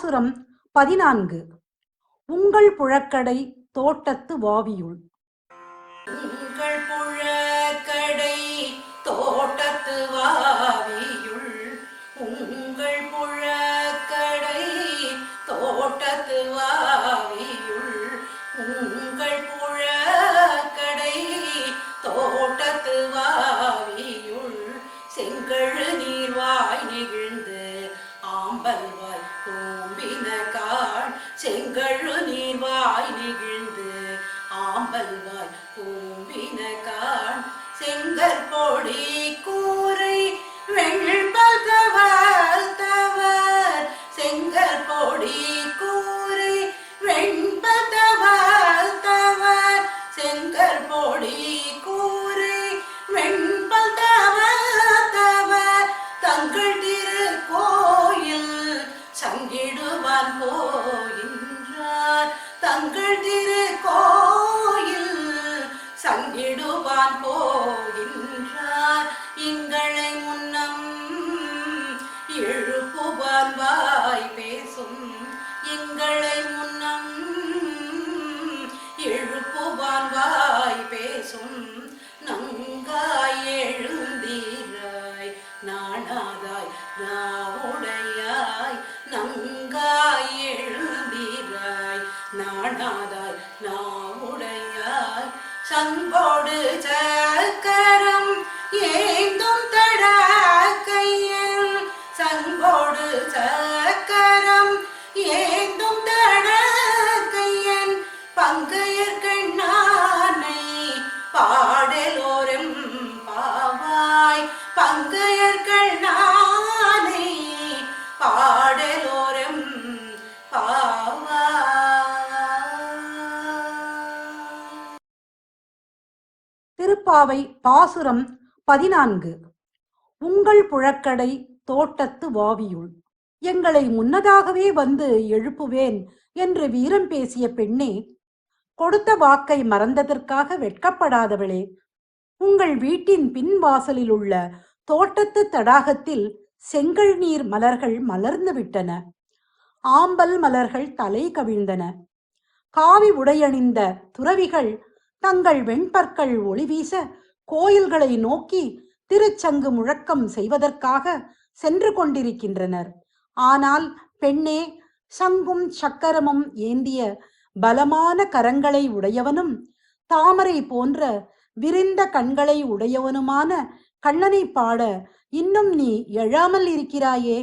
பாசுரம் 14. உங்கள் புழக்கடை தோட்டத்து வாவியுள். உங்கள் புழக்கடை தோட்டத்து வாவியுள், உங்கள் புழக்கடை தோட்டத்து வாவியுள், உங்கள் புழக்கடை தோட்டத்து வாவியுள், செங்கழு நீர்வாய் நெகிழ்ந்து ஆம்பல்வாய் கூம்பின காள், செங்கழு நீர்வாய் நெகிழ்ந்து ஆம்பல்வாய் கூம்பின காள், செங்கற் பொடி கூரை வெண்பல் தவர், செங்கற் பொடி கூரை வெண்பல் தவர், செங்கற் பொடி கூரை வெண்பல் தவர், தங்கள் திருக்கோயில் சங்கிடுவான் போகின்றார், தங்கள் திருக்கோயில் சங்கிடுவான் போகின்றார், எங்களை முன்னம் எழுப்புவான் வாய் பேசும், எங்களை முன்னம் எழுப்புவான் வாய் பேசும், நங்காய் எழுந்தீராய் நாணாதாய் நாவுடையாய், நங்காய் எழுந்தீராய் நாணாதாய் நாவுடையாய், சங்கோடு சக்கரம் ஏந்தும் தடக்கையன், சங்கோடு சக்கரம் ஏந்தும் தடக்கையன், பங்கையர்கள் நானை பாடலோரும் பாவாய், பங்கையர்கள் நானை பாடலோரும் பாவாய். திருப்பாவை பாசுரம் 14. உங்கள் புழக்கடை தோட்டத்து வாவியுள். எங்களை முன்னதாகவே வந்து எழுப்புவேன் என்று வீரம் பேசிய பெண்ணே, கொடுத்த வாக்கை மறந்ததற்காக வெட்கப்படாதவளே, உங்கள் வீட்டின் பின்வாசலில் உள்ள தோட்டத்து தடாகத்தில் செங்கல் நீர் மலர்கள் மலர்ந்து விட்டன, ஆம்பல் மலர்கள் தலை கவிழ்ந்தன, காவி உடையணிந்த துறவிகள் தங்கள் வெண்பற்கள் ஒளிவீச கோயில்களை நோக்கி திருச்சங்கு முழக்கம் செய்வதற்காக சென்று கொண்டிருக்கின்றனர். ஆனால் பெண்ணே, சங்கும் சக்கரமும் ஏந்திய பலமான கரங்களை உடையவனும் தாமரை போன்ற விரிந்த கண்களை உடையவனுமான கண்ணனை பாட இன்னும் நீ எழாமல் இருக்கிறாயே.